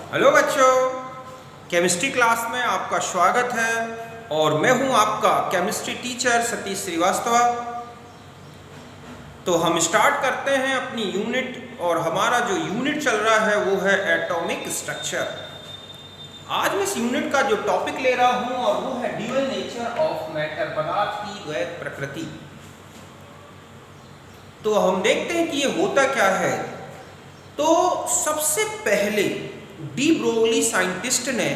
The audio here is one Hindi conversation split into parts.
हेलो बच्चों, केमिस्ट्री क्लास में आपका स्वागत है और मैं हूं आपका केमिस्ट्री टीचर सतीश श्रीवास्तव। तो हम स्टार्ट करते हैं अपनी यूनिट और हमारा जो यूनिट चल रहा है वो है एटॉमिक स्ट्रक्चर। आज मैं इस यूनिट का जो टॉपिक ले रहा हूं और वो है ड्यूअल नेचर ऑफ मैटर, पदार्थ की द्वैत प्रकृति। तो हम देखते हैं कि ये होता क्या है। तो सबसे पहले डी ब्रोगली साइंटिस्ट ने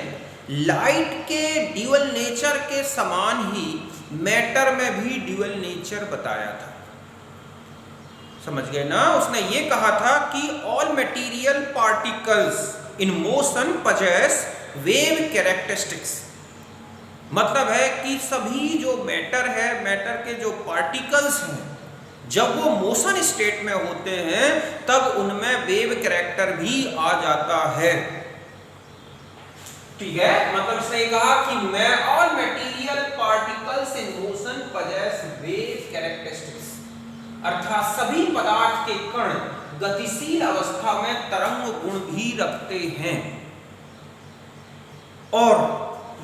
लाइट के ड्यूअल नेचर के समान ही मैटर में भी ड्यूअल नेचर बताया था। समझ गए ना? उसने ये कहा था कि all material particles in motion possess wave characteristics. मतलब है कि सभी जो मैटर है, मैटर के जो पार्टिकल्स हैं, जब वो मोशन स्टेट में होते हैं तब उनमें वेव कैरेक्टर भी आ जाता है। ठीक है, मतलब इसने कहा कि मैं all material particles in motion possess wave characteristics, अर्थात सभी पदार्थ के कण गतिशील अवस्था में तरंग गुण भी रखते हैं। और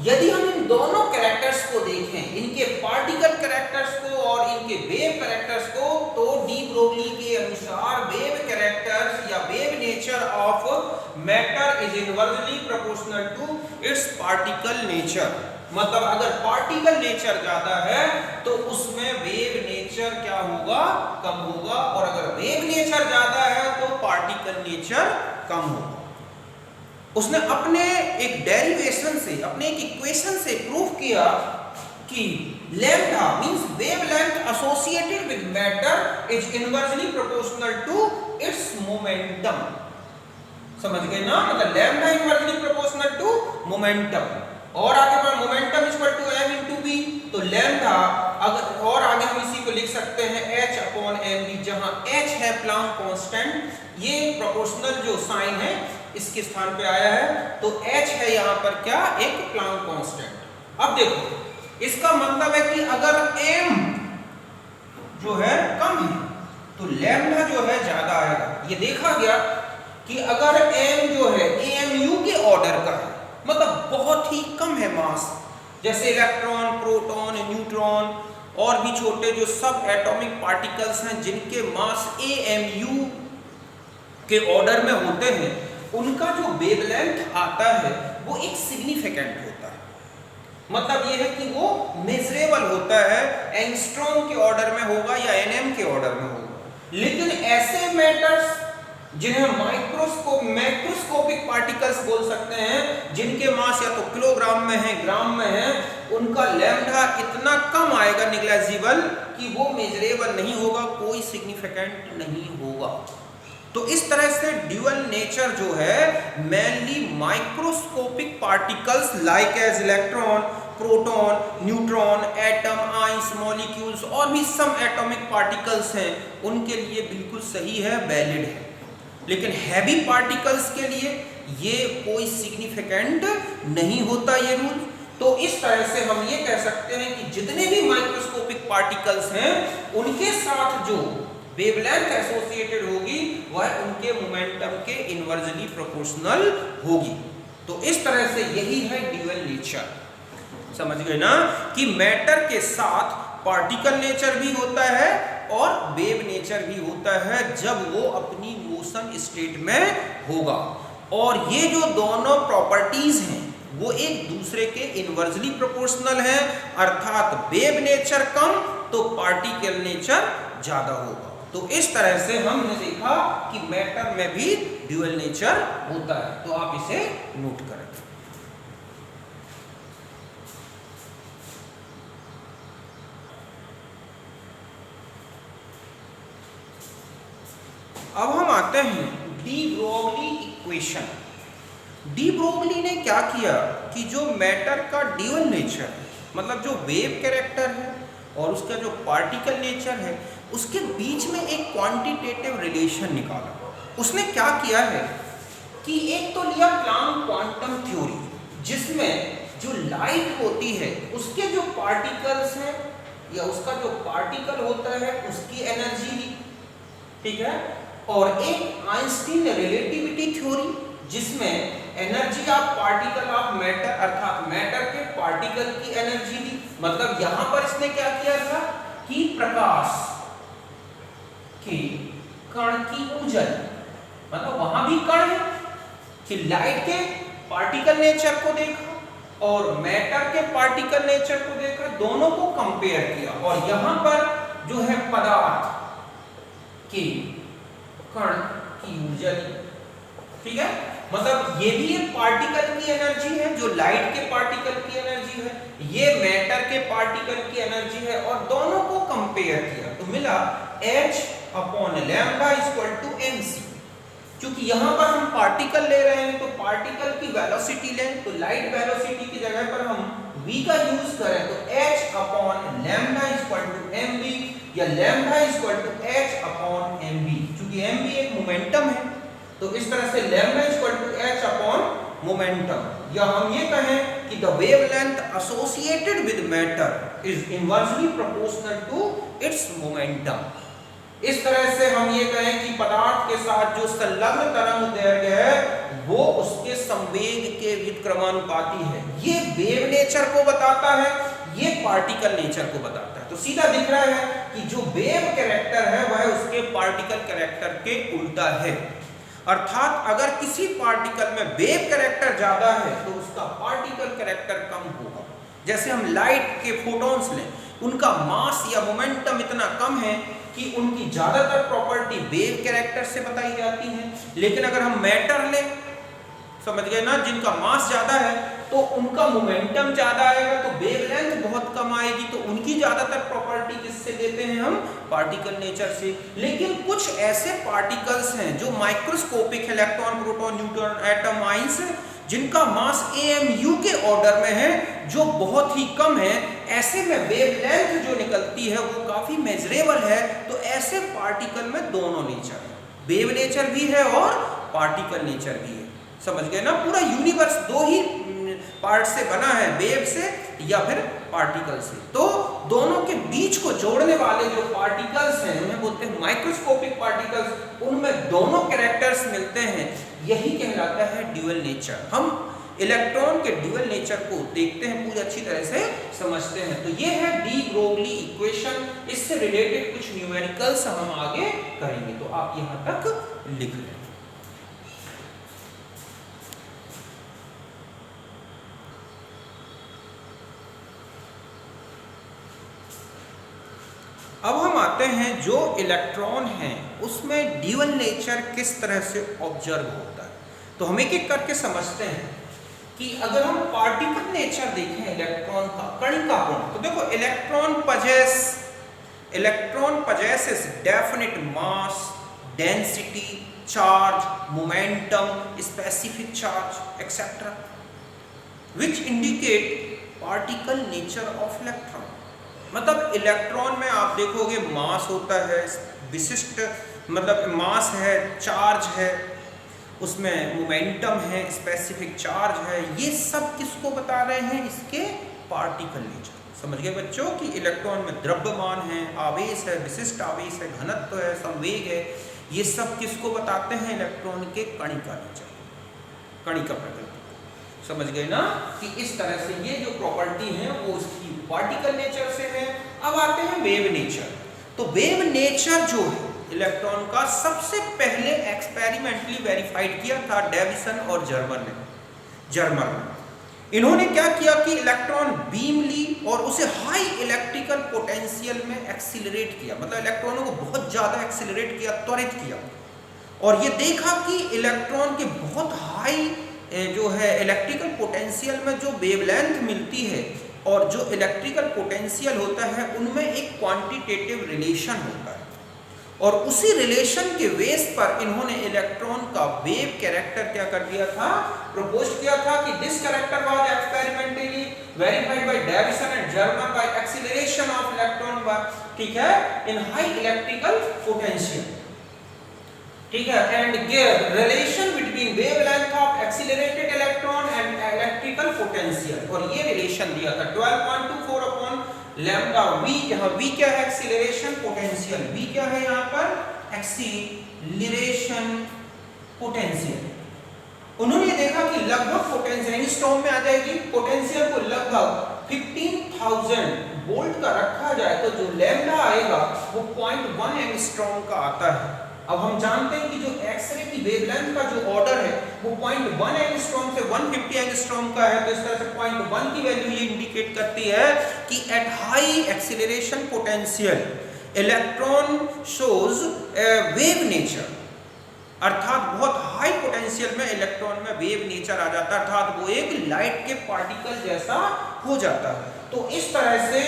यदि हम इन दोनों कैरेक्टर्स को देखें, इनके पार्टिकल कैरेक्टर्स को और इनके वेव कैरेक्टर्स को, तो डी ब्रोगली के अनुसार वेव कैरेक्टर्स या wave nature of matter is inversely proportional to its particle nature. मतलब अगर पार्टिकल नेचर ज्यादा है तो उसमें वेव नेचर क्या होगा? कम होगा। और अगर वेव नेचर ज्यादा है तो पार्टिकल नेचर कम होगा। उसने अपने एक डेरिवेशन से, अपने एक इक्वेशन से प्रूव किया कि lambda means wavelength associated with matter is inversely proportional to its momentum. समझ गए ना? मतलब lambda inversely proportional to momentum. और आगे पर momentum equal to m into v, तो लैम्डा अगर और आगे हम इसी को लिख सकते हैं h अपॉन mv, जहां h है प्लांक कांस्टेंट। ये प्रोपोर्शनल जो साइन है इसके स्थान पे आया है, तो h है यहाँ पर क्या? एक प्लांक कांस्टेंट। अब देखो, इसका मतलब है कि अगर m जो है कम है तो लैम्डा जो है ज्यादा आएगा। ये देखा गया कि अगर m जो है amu के ऑर्डर का है, मतलब बहुत ही कम है मास, जैसे इलेक्ट्रॉन, प्रोटॉन, न्यूट्रॉन और भी छोटे जो सब एटॉमिक पार्टिकल्स हैं जिनके मास amu के ऑर्डर में होते हैं, उनका जो वेवलेंथ आता है वो एक सिग्निफिकेंट होता है। मतलब ये है कि वो मेजरेबल होता है, एंगस्ट्रॉम के ऑर्डर में होगा या nm के ऑर्डर में होगा। लेकिन ऐसे मैटर्स जिन्हें मैक्रोस्कोपिक पार्टिकल्स बोल सकते हैं, जिनके मास या तो किलोग्राम में है, ग्राम में है, उनका लैम्डा इतना कम आएगा, निग्लेजिबल, कि वो मेजरेबल नहीं होगा, कोई सिग्निफिकेंट नहीं होगा। तो इस तरह से ड्यूअल नेचर जो है mainly microscopic particles like as electron, proton, neutron, atom, ions, molecules और भी सम एटॉमिक पार्टिकल्स हैं, उनके लिए बिल्कुल सही है, वैलिड है। लेकिन हैवी पार्टिकल्स के लिए ये कोई सिग्निफिकेंट नहीं होता ये रूल। तो इस तरह से हम ये कह सकते हैं कि जितने भी माइक्रोस्कोपिक पार्टिकल्स हैं उनके साथ जो वेवलेंथ एसोसिएटेड होगी वह उनके मोमेंटम के इनवर्सली प्रोपोर्शनल होगी। तो इस तरह से यही है ड्यूअल नेचर। समझ गए ना कि मैटर के साथ पार्टिकल नेचर भी होता है और वेव नेचर भी होता है जब वो अपनी मोशन स्टेट में होगा। और ये जो दोनों प्रॉपर्टीज हैं वो एक दूसरे के इनवर्सली प्रोपोर्शनल हैं, अर्थात वेव नेचर कम तो पार्टिकल नेचर ज्यादा होगा। तो इस तरह से हमने देखा कि मैटर में भी ड्यूअल नेचर होता है। तो आप इसे नोट करें। अब हम आते हैं de Broglie equation. De Broglie ने क्या किया कि जो मैटर का ड्यूअल नेचर, मतलब जो वेव कैरेक्टर है और उसका जो पार्टिकल नेचर है, उसके बीच में एक क्वांटिटेटिव रिलेशन निकाला। उसने क्या किया है कि एक तो लिया प्लांक क्वांटम थ्योरी, जिसमें जो लाइट होती है उसके जो पार्टिकल्स हैं या उसका जो पार्टिकल होता है उसकी एनर्जी, ठीक है, और एक आइंस्टीन रिलेटिविटी थ्योरी जिसमें energy of particle of matter अर्थात मैटर के पार्टिकल की एनर्जी दी। मतलब यहां पर इसने क्या किया था कि प्रकाश के कण की ऊर्जा, मतलब वहां भी कण है कि लाइट के पार्टिकल नेचर को देखा और मैटर के पार्टिकल नेचर को देखा, दोनों को कंपेयर किया और यहां पर जो है पदार्थ के कण की ऊर्जा दी। ठीक है, मतलब ये भी एक पार्टिकल की एनर्जी है जो लाइट के पार्टिकल की एनर्जी है, ये मैटर के पार्टिकल की एनर्जी है और दोनों को कंपेयर किया तो मिला h upon lambda equal to mc। क्योंकि यहां पर हम पार्टिकल ले रहे हैं तो पार्टिकल की वेलोसिटी लें, तो लाइट वेलोसिटी की जगह पर हम v का यूज करें तो h upon lambda equal to mv या lambda equal to h upon mv। क्योंकि mv एक मोमेंटम है तो इस तरह से lambda equal to h upon momentum, या हम ये कहें कि the wavelength associated with matter is inversely proportional to its momentum. इस तरह से हम ये कहें कि पदार्थ के साथ जो संलग्न तरंग दैर्घ्य है वो उसके संवेग के व्युत्क्रमानुपाती है। ये वेव नेचर को बताता है, ये पार्टिकल नेचर को बताता है। तो सीधा दिख रहा है कि जो वेव कैरेक्टर है वह उसके पार्टिकल कैरेक्टर के उल्टा है। अर्थात अगर किसी पार्टिकल में वेव कैरेक्टर ज्यादा है तो उसका पार्टिकल कैरेक्टर कम होगा। जैसे हम लाइट के फोटॉन्स लें, उनका मास या मोमेंटम इतना कम है कि उनकी ज्यादातर प्रॉपर्टी वेव कैरेक्टर से बताई जाती है। लेकिन अगर हम मैटर लें, समझ गए ना, जिनका मास ज्यादा है तो उनका मोमेंटम ज्यादा आएगा तो वेवलेंथ बहुत कम आएगी, तो उनकी ज्यादातर प्रॉपर्टी किससे लेते हैं हम? पार्टिकल नेचर से। लेकिन कुछ ऐसे पार्टिकल्स हैं जो microscopic, electron, proton, neutron, atom, ions, जिनका मास AMU के ऑर्डर में है, जो बहुत ही कम है, ऐसे में वेवलेंथ जो निकलती है वो काफी मेजरेबल है। तो ऐसे पार्टिकल में दोनों नेचर है, वेव नेचर भी है और पार्टिकल नेचर भी है। समझ गए ना, पूरा यूनिवर्स दो ही पार्ट से बना है, वेव से या फिर पार्टिकल से। तो दोनों के बीच को जोड़ने वाले जो पार्टिकल्स हैं उन्हें बोलते हैं माइक्रोस्कोपिक पार्टिकल्स, उनमें दोनों कैरेक्टर्स मिलते हैं, यही कहलाता है ड्यूअल नेचर। हम इलेक्ट्रॉन के ड्यूअल नेचर को देखते हैं, पूरी अच्छी तरह से समझते हैं। तो ये है डी ब्रोगली इक्वेशन, इससे रिलेटेड कुछ न्यूमेरिकल्स हम आगे करेंगे, तो आप यहां तक लिख लें। अब हम आते हैं जो इलेक्ट्रॉन है उसमें ड्यूअल नेचर किस तरह से ऑब्जर्व होता है। तो हम एक एक करके समझते हैं कि अगर हम पार्टिकल नेचर देखें इलेक्ट्रॉन का, कणिका गुण, तो देखो electron possesses definite mass, density, charge, momentum, specific charge etcetera which indicate particle nature of electron. मतलब इलेक्ट्रॉन में आप देखोगे मास होता है, विशिष्ट मतलब मास है, चार्ज है, उसमें मोमेंटम है, स्पेसिफिक चार्ज है, ये सब किसको बता रहे हैं? इसके पार्टिकल नेचर। समझ गए बच्चों कि इलेक्ट्रॉन में द्रव्यमान है, आवेश है, विशिष्ट आवेश है, घनत्व है, संवेग है, ये सब किसको बताते हैं? इलेक्ट्रॉन के कणिका नेचर, कणिका प्रकृति। समझ गए ना कि इस तरह से ये जो प्रॉपर्टी है वो उसकी पार्टिकल नेचर से है। अब आते हैं वेव नेचर। तो वेव नेचर जो है इलेक्ट्रॉन का, सबसे पहले एक्सपेरिमेंटली वेरीफाइड किया था डेविसन और जर्मर ने। इन्होंने क्या किया कि इलेक्ट्रॉन बीम ली और उसे हाई इलेक्ट्रिकल पोटेंशियल में एक्सीलरेट किया, मतलब इलेक्ट्रॉनों को बहुत ज्यादा एक्सीलरेट किया, त्वरित किया, और ये देखा कि इलेक्ट्रॉन के बहुत हाई जो है इलेक्ट्रिकल पोटेंशियल में जो वेवलेंथ मिलती है और जो इलेक्ट्रिकल पोटेंशियल होता है उनमें एक क्वांटिटेटिव रिलेशन होता है, और उसी रिलेशन के बेस पर इन्होंने इलेक्ट्रॉन का वेव कैरेक्टर क्या कर दिया था? प्रपोज किया था कि this character was experimentally verified by Davisson and Germer by acceleration of electron by, ठीक है, इन हाई इलेक्ट्रिकल पोटेंशियल, ठीक है, and give relation between wavelength of accelerated electron and electrical potential, और ये रिलेशन दिया था 12.24 अपॉन लैम्डा v। यहाँ v क्या है? Acceleration potential. v क्या है यहाँ पर? Acceleration potential. उन्होंने देखा कि लगभग पोटेंशियल एंगस्ट्रॉम में आ जाएगी, पोटेंशियल को लगभग 15,000 वोल्ट का रखा जाए तो जो लैम्डा आएगा वो 0.1 एंगस्ट्रॉम का आता है। अब हम जानते हैं कि जो एक्सरे की वेवलेंथ का जो ऑर्डर है वो 0.1 एंगस्ट्रॉम से 150 एंगस्ट्रॉम का है, तो इस तरह से 0.1 की वैल्यू ये इंडिकेट करती है कि at high acceleration potential electron shows wave nature, अर्थात बहुत हाई पोटेंशियल में इलेक्ट्रॉन में वेव नेचर आ जाता है, अर्थात वो एक लाइट के पार्टिकल जैसा हो जाता है। तो इस तरह से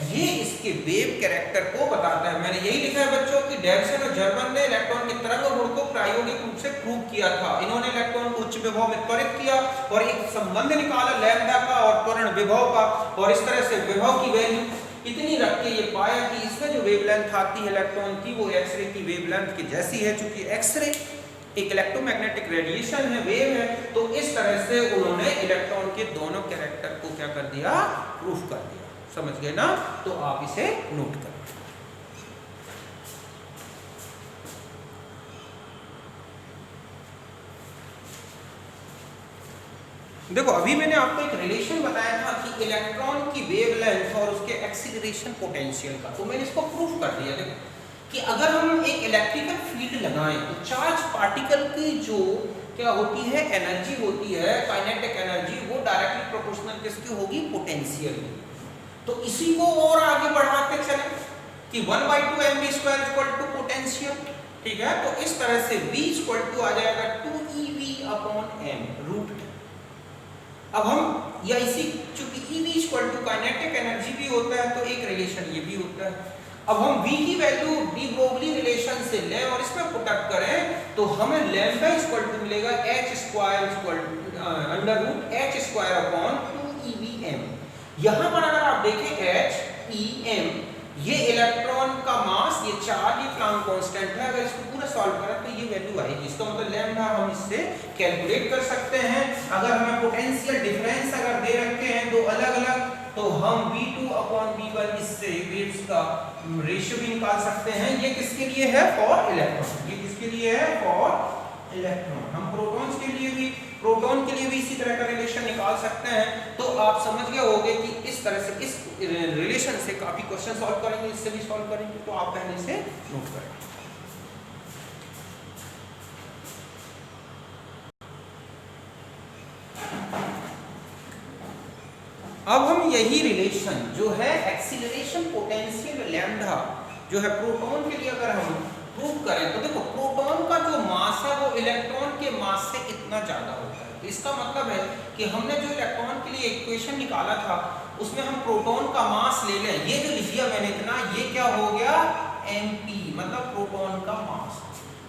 ये इसके वेव कैरेक्टर को बताता है। मैंने यही लिखा है बच्चों कि डेविसन और जर्मन ने इलेक्ट्रॉन के तरंग गुण को प्रायोगिक रूप से प्रूव किया था। इन्होंने इलेक्ट्रॉन को उच्च विभव में त्वरित किया और एक संबंध निकाला लैम्डा का और त्वरण विभव का, और इस तरह से विभव की वैल्यू इतनी रख के ये पाया कि इसमें जो वेवलेंथ आती है इलेक्ट्रॉन की वो एक्सरे की वेवलेंथ की जैसी है, चूंकि एक्सरे एक इलेक्ट्रोमैग्नेटिक रेडिएशन है, वेव है, तो इस तरह से उन्होंने इलेक्ट्रॉन के दोनों कैरेक्टर को क्या कर दिया, प्रूफ कर दिया। समझ गए ना? तो आप इसे नोट करें। देखो अभी मैंने आपको एक रिलेशन बताया था कि इलेक्ट्रॉन की वेवलेंथ और उसके एक्सीलरेशन पोटेंशियल का, तो मैंने इसको प्रूफ कर दिया। देखो कि अगर हम एक इलेक्ट्रिकल फील्ड लगाएं तो चार्ज पार्टिकल की जो क्या होती है एनर्जी होती है, काइनेटिक एनर्जी, वो डायरेक्टली प्रोपोर्शनल किसकी होगी, पोटेंशियल की। तो इसी को और आगे बढ़ाते चले कि 1/2 mv² पोटेंशियल, ठीक है। तो इस तरह से v आ जाएगा 2ev/m रूट। अब हम या इसी चूंकि ev काइनेटिक एनर्जी भी होता है तो एक रिलेशन ये भी होता है। अब हम v की वैल्यू डी ब्रोगली रिलेशन से लें और इसमें पुटअप करें तो हमें लैम्डा मिलेगा h²√h²/2evm। यहाँ पर अगर आप देखें h e m ये इलेक्ट्रॉन का मास, ये चार्ज, ये प्लांक कांस्टेंट है। अगर इसको पूरा सॉल्व करें तो ये वैल्यू आएगी। इसका मतलब लैम्डा हम इससे कैलकुलेट कर सकते हैं। अगर हमें पोटेंशियल डिफरेंस अगर दे रखे हैं दो अलग अलग, तो हम v2/v1 इससे वेव्स का रेशियो भी निकाल सकते हैं। ये किसके लिए है, फॉर इलेक्ट्रॉन। ये किसके लिए है, फॉर इलेक्ट्रॉन। हम प्रोटॉन्स के लिए भी, प्रोटॉन के लिए भी इसी तरह का रिलेशन निकाल सकते हैं। तो आप समझ गए होंगे कि इस तरह से इस रिलेशन से काफी क्वेश्चन सॉल्व करेंगे, इससे भी सॉल्व करेंगे। तो आप पहले से नोट करें। अब हम यही रिलेशन जो है एक्सीलरेशन पोटेंशियल लैम्डा जो है प्रोटॉन के लिए अगर हम प्रूव करें तो देखो प्रोटॉन का जो मास है वो इलेक्ट्रॉन के मास से इतना ज्यादा होता है। तो इसका मतलब है कि हमने जो इलेक्ट्रॉन के लिए इक्वेशन निकाला था उसमें हम प्रोटॉन का मास ले लें, ये जो लिख दिया मैंने इतना, ये क्या हो गया, mp, मतलब प्रोटॉन का मास।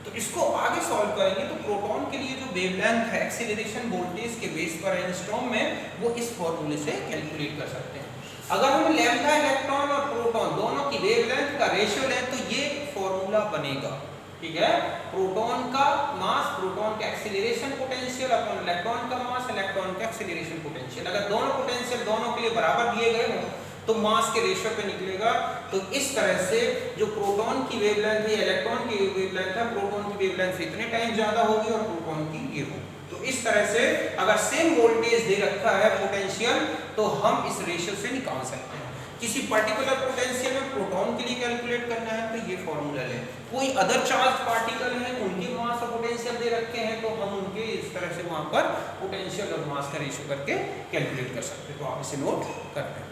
तो इसको आगे सॉल्व करेंगे तो प्रोटॉन के लिए जो वेवलेंथ है एक्सीलरेशन वोल्टेज के बेस पर एंगस्ट्रॉम में, वो इस फॉर्मूले से कैलकुलेट कर सकते हैं। अगर हम लैम्डा इलेक्ट्रॉन और प्रोटॉन दोनों की वेवलेंथ का रेशियो लें तो ये फॉर्मूला बनेगा, ठीक है। प्रोटॉन का मास, प्रोटॉन का एक्सीलरेशन पोटेंशियल अपॉन इलेक्ट्रॉन का मास, इलेक्ट्रॉन का एक्सीलरेशन पोटेंशियल। अगर दोनों पोटेंशियल दोनों के लिए बराबर दिए गए हों तो मास के रेशियो पे निकलेगा। तो इस तरह से जो प्रोटॉन की वेवलेंथ है, इलेक्ट्रॉन की वेवलेंथ है, प्रोटॉन की वेवलेंथ से इतने टाइम ज्यादा होगी और प्रोटॉन की ये होगी। तो इस तरह से अगर सेम वोल्टेज दे रखा है पोटेंशियल तो हम इस रेशियो से निकाल सकते हैं। किसी पर्टिकुलर पोटेंशियल में प्रोटॉन के लिए कैलकुलेट करना है तो ये फॉर्मूला लें। कोई अदर चार्ज पार्टिकल है, उनके मास और पोटेंशियल दे रखे हैं तो हम उनके इस तरह से वहां पर पोटेंशियल और मास का रेशियो करके कैलकुलेट कर सकते हैं। तो आप इसे नोट करते हैं।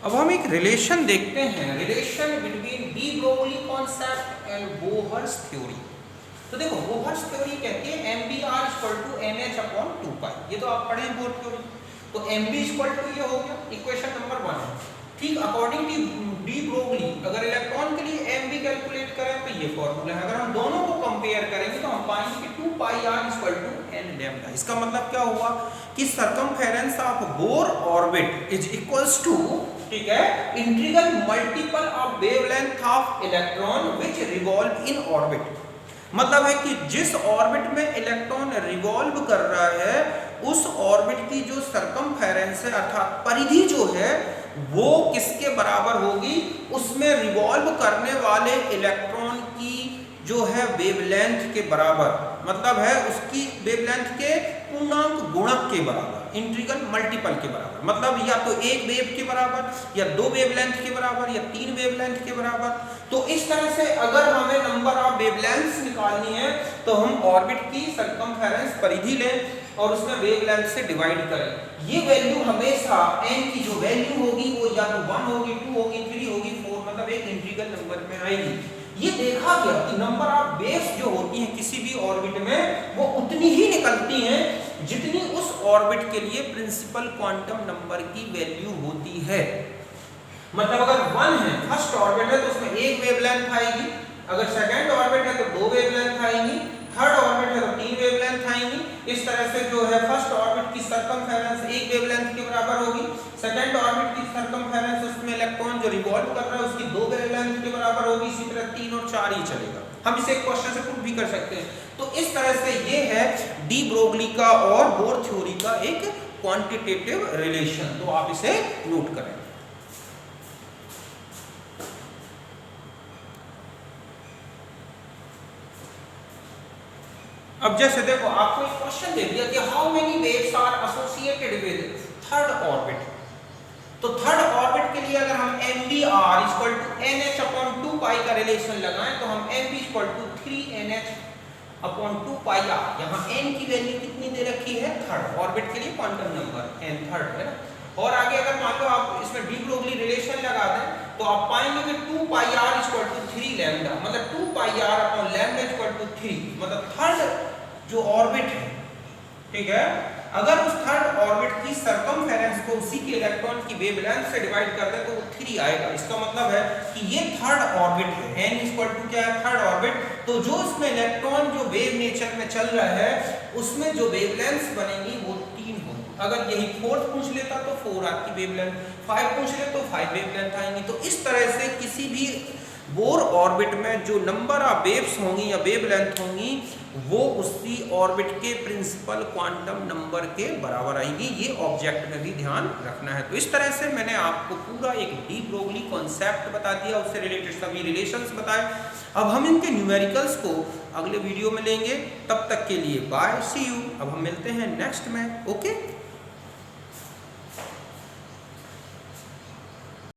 अब हम एक रिलेशन देखते हैं, relation between de Broglie concept and Bohr's theory. तो देखो बोहर्स थ्योरी कहती है mBr=mh/2π। ये तो आप पढ़े बोहर थ्योरी। तो mb ये हो गया इक्वेशन नंबर 1 है, ठीक। अकॉर्डिंग टू डी ब्रोगली अगर इलेक्ट्रॉन के लिए mb कैलकुलेट करें तो ये फॉर्मूला है। अगर हम दोनों को कंपेयर करेंगे तो हम पाएंगे कि 2πr=n लैम्डा। इसका मतलब क्या हुआ कि circumference of Bohr orbit is equals to, ठीक है, integral multiple of wavelength of electron which revolve in orbit. मतलब है कि जिस ऑर्बिट में इलेक्ट्रॉन रिवॉल्व कर रहा है उस ऑर्बिट की जो सरकमफेरेंस है अर्थात परिधि जो है वो किसके बराबर होगी, उसमें रिवॉल्व करने वाले इलेक्ट्रॉन की जो है वेवलेंथ के बराबर, मतलब है उसकी वेवलेंथ के पूर्णांक गुणक के बराबर, इंटीग्रल मल्टीपल के बराबर, मतलब या तो एक वेव के बराबर या दो वेवलेंथ के बराबर या तीन वेवलेंथ के बराबर। तो इस तरह से अगर हमें नंबर ऑफ वेवलेंथ्स निकालनी है तो हम ऑर्बिट की सरकमफेरेंस परिधि लें और उसमें वेवलेंथ से डिवाइड करें। ये वैल्यू हमेशा n की जो वैल्यू होगी वो या तो 1 होगी, 2 होगी, 3 होगी, 4, मतलब एक इंटीग्रल नंबर में आएगी। ये देखा गया कि नंबर ऑफ वेव्स जो होती हैं किसी भी ऑर्बिट में वो उतनी ही निकलती हैं जितनी उस ऑर्बिट के लिए प्रिंसिपल क्वांटम नंबर की वैल्यू होती है। मतलब अगर 1 है, फर्स्ट ऑर्बिट है तो उसमें एक वेवलेंथ आएगी, अगर सेकंड ऑर्बिट है तो दो वेवलेंथ आएंगी, थर्ड ऑर्बिट है तो तीन वेवलेंथ आएंगी। इस तरह से जो है फर्स्ट ऑर्बिट की सरकमफेरेंस एक वेवलेंथ के बराबर होगी, सेकंड ऑर्बिट की सरकमफेरेंस उसमें इलेक्ट्रॉन जो रिवॉल्व कर रहा है उसकी दो वेवलेंथ के बराबर होगी, इसी तरह 3 और 4 ही चलेगा। हम इसे एक क्वेश्चन से प्रूव भी कर सकते हैं। तो इस तरह से ये है डी ब्रोगली का और बोर थ्योरी का एक क्वांटिटेटिव रिलेशन, तो आप इसे नोट करें। अब जैसे देखो आपको एक क्वेश्चन दे दिया कि how many waves are associated with third orbit. तो थर्ड ऑर्बिट के लिए अगर हम mvr equal to nh upon 2 pi का रिलेशन लगाएं तो हम mv equal to 3nh upon 2 pi r, यहाँ n की वैल्यू कितनी दे रखी है, थर्ड ऑर्बिट के लिए क्वांटम नंबर n थर्ड है ना। और आगे अगर मान लो आप इसमें डी ब्रोगली रिलेशन लगा दें तो आप पाएंगे कि 2 pi r equal to 3 lambda, मतलब 2 pi r upon lambda equal to 3, मतलब थर्ड जो ऑर्बिट है, ठीक है, अगर उस थर्ड ऑर्बिट की सरकमफेरेंस को उसी के इलेक्ट्रॉन की वेवलेंथ से डिवाइड कर दे तो वो 3 आएगा। इसका मतलब है कि ये थर्ड ऑर्बिट है, n इक्वल टू क्या है, थर्ड ऑर्बिट। तो जो इसमें इलेक्ट्रॉन जो वेव नेचर में चल रहा है उसमें जो वेवलेंथ्स बनेंगी वो 3 होंगी। अगर यही फोर्थ पूछ लेता तो 4 आपकी वेवलेंथ, 5 पूछ ले तो 5 वेवलेंथ आएंगी। तो इस तरह से किसी भी बोर ऑर्बिट में जो नंबर ऑफ वेव्स होंगी या वेवलेंथ होंगी वो उसी ऑर्बिट के प्रिंसिपल क्वांटम नंबर के बराबर आएंगी। ये ऑब्जेक्ट में भी ध्यान रखना है। तो इस तरह से मैंने आपको पूरा एक डी ब्रोगली कॉन्सेप्ट बता दिया, उससे रिलेटेड सभी रिलेशंस बताए। अब हम इनके न्यूमेरिकल्स को अगले वीडियो में लेंगे। तब तक के लिए बाय, सी यू। अब हम मिलते हैं नेक्स्ट में। ओके।